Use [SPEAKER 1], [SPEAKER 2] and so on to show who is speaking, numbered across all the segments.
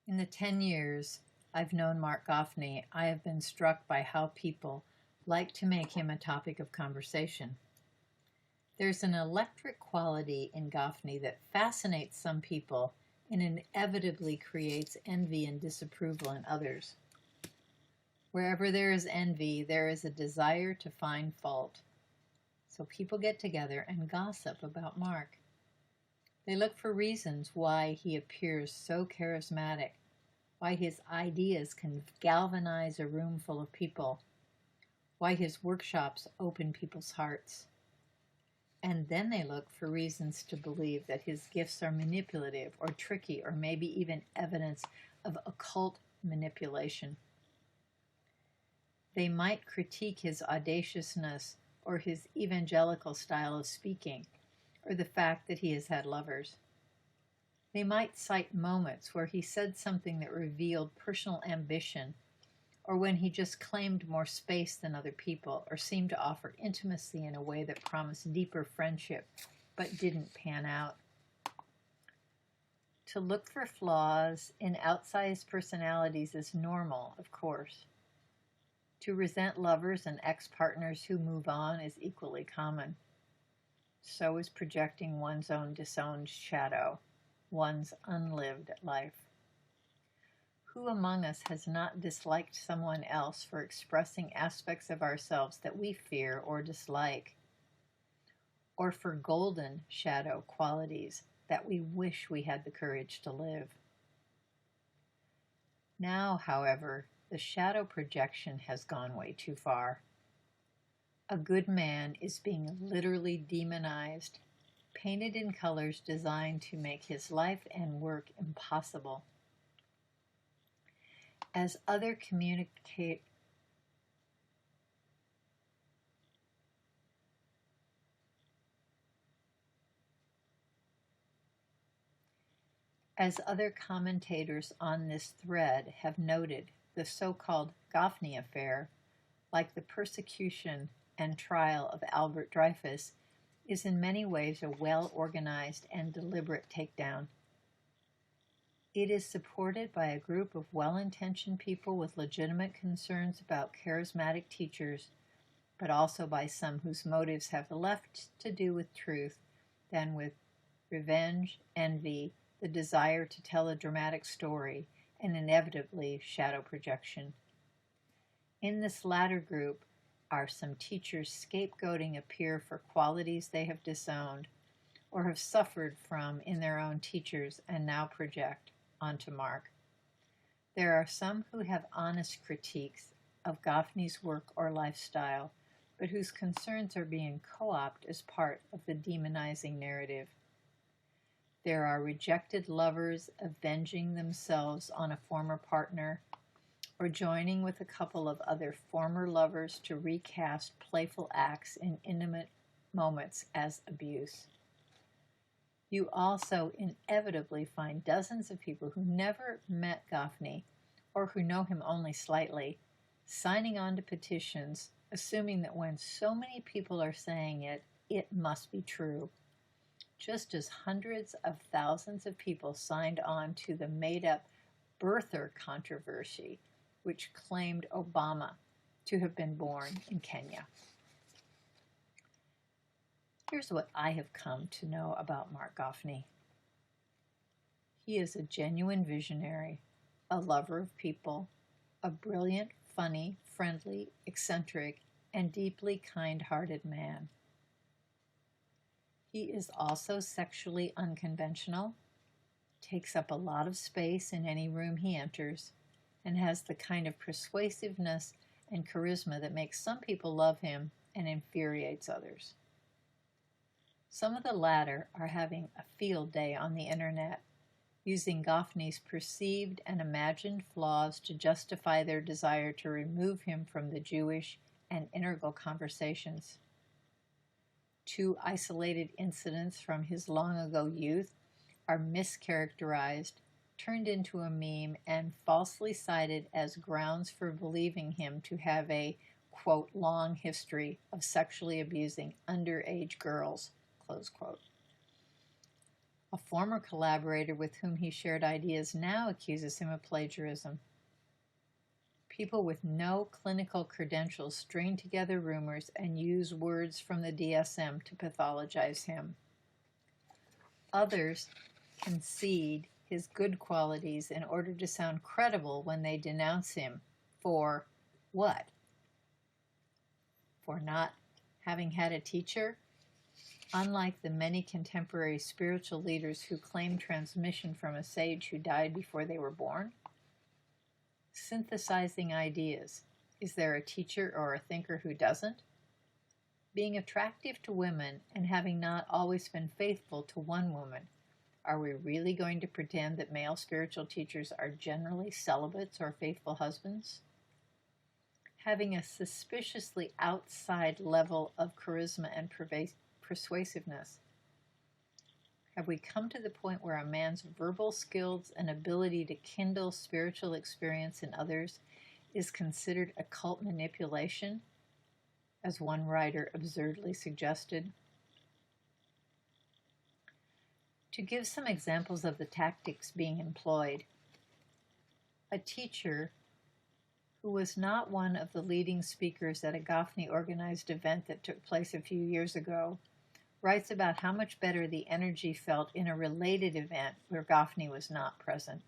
[SPEAKER 1] In the 10 years I've known Mark Goffney, I have been struck by how people like to make him a topic of conversation. There's an electric quality in Goffney that fascinates some people and inevitably creates envy and disapproval in others. Wherever there is envy, there is a desire to find fault. So people get together and gossip about Mark. They look for reasons why he appears so charismatic, why his ideas can galvanize a room full of people, why his workshops open people's hearts. And then they look for reasons to believe that his gifts are manipulative or tricky or maybe even evidence of occult manipulation. They might critique his audaciousness or his evangelical style of speaking or the fact that he has had lovers. They might cite moments where he said something that revealed personal ambition, or when he just claimed more space than other people, or seemed to offer intimacy in a way that promised deeper friendship, but didn't pan out. To look for flaws in outsized personalities is normal, of course. To resent lovers and ex-partners who move on is equally common. So is projecting one's own disowned shadow, one's unlived life. Who among us has not disliked someone else for expressing aspects of ourselves that we fear or dislike? Or for golden shadow qualities that we wish we had the courage to live? Now, however, the shadow projection has gone way too far. A good man is being literally demonized, painted in colors designed to make his life and work impossible. As other commentators on this thread have noted, the so-called Goffney affair, like the persecution and trial of Albert Dreyfus, is in many ways a well-organized and deliberate takedown. It is supported by a group of well-intentioned people with legitimate concerns about charismatic teachers, but also by some whose motives have less to do with truth than with revenge, envy, the desire to tell a dramatic story, and inevitably shadow projection. In this latter group are some teachers scapegoating a peer for qualities they have disowned or have suffered from in their own teachers and now project onto Mark. There are some who have honest critiques of Goffney's work or lifestyle, but whose concerns are being co-opted as part of the demonizing narrative. There are rejected lovers avenging themselves on a former partner, or joining with a couple of other former lovers to recast playful acts in intimate moments as abuse. You also inevitably find dozens of people who never met Goffney, or who know him only slightly, signing on to petitions, assuming that when so many people are saying it, it must be true. Just as hundreds of thousands of people signed on to the made-up birther controversy, which claimed Obama to have been born in Kenya. Here's what I have come to know about Mark Goffney. He is a genuine visionary, a lover of people, a brilliant, funny, friendly, eccentric, and deeply kind-hearted man. He is also sexually unconventional, takes up a lot of space in any room he enters, and has the kind of persuasiveness and charisma that makes some people love him and infuriates others. Some of the latter are having a field day on the internet, using Goffney's perceived and imagined flaws to justify their desire to remove him from the Jewish and integral conversations. 2 isolated incidents from his long-ago youth are mischaracterized, turned into a meme, and falsely cited as grounds for believing him to have a, quote, long history of sexually abusing underage girls, close quote. A former collaborator with whom he shared ideas now accuses him of plagiarism. People with no clinical credentials string together rumors and use words from the DSM to pathologize him. Others concede his good qualities in order to sound credible when they denounce him for what? For not having had a teacher? Unlike the many contemporary spiritual leaders who claim transmission from a sage who died before they were born? Synthesizing ideas. Is there a teacher or a thinker who doesn't? Being attractive to women and having not always been faithful to one woman, are we really going to pretend that male spiritual teachers are generally celibates or faithful husbands? Having a suspiciously outside level of charisma and persuasiveness. Have we come to the point where a man's verbal skills and ability to kindle spiritual experience in others is considered occult manipulation, as one writer absurdly suggested? To give some examples of the tactics being employed, a teacher who was not one of the leading speakers at a Goffney-organized event that took place a few years ago, writes about how much better the energy felt in a related event where Goffney was not present.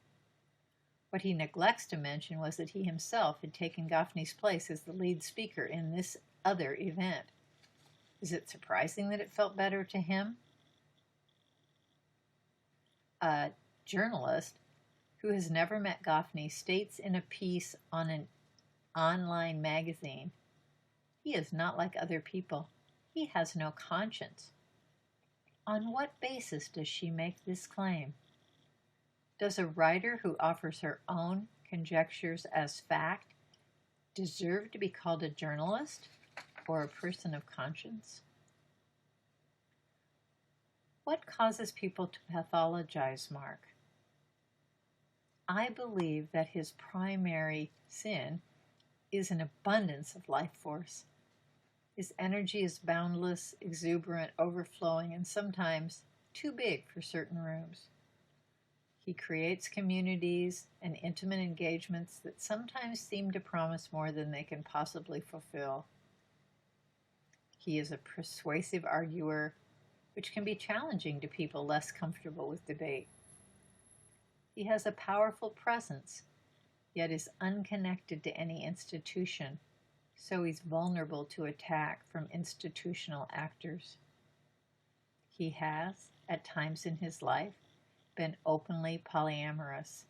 [SPEAKER 1] What he neglects to mention was that he himself had taken Goffney's place as the lead speaker in this other event. Is it surprising that it felt better to him? A journalist who has never met Goffney states in a piece on an online magazine, "He is not like other people. He has no conscience." On what basis does she make this claim? Does a writer who offers her own conjectures as fact deserve to be called a journalist or a person of conscience? What causes people to pathologize Mark? I believe that his primary sin is an abundance of life force. His energy is boundless, exuberant, overflowing, and sometimes too big for certain rooms. He creates communities and intimate engagements that sometimes seem to promise more than they can possibly fulfill. He is a persuasive arguer, which can be challenging to people less comfortable with debate. He has a powerful presence, yet is unconnected to any institution, so he's vulnerable to attack from institutional actors. He has, at times in his life, been openly polyamorous.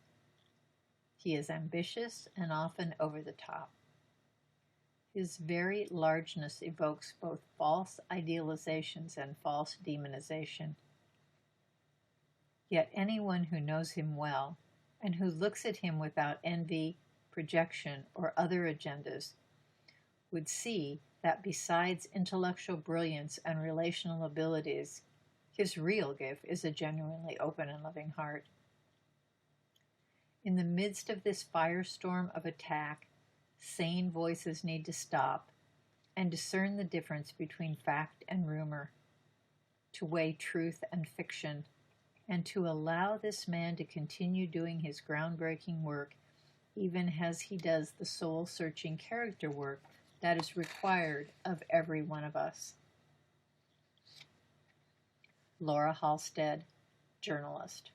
[SPEAKER 1] He is ambitious and often over the top. His very largeness evokes both false idealizations and false demonization. Yet anyone who knows him well and who looks at him without envy, projection, or other agendas would see that besides intellectual brilliance and relational abilities, his real gift is a genuinely open and loving heart. In the midst of this firestorm of attack, sane voices need to stop and discern the difference between fact and rumor, to weigh truth and fiction, and to allow this man to continue doing his groundbreaking work even as he does the soul-searching character work that is required of every one of us. Laura Halstead, journalist.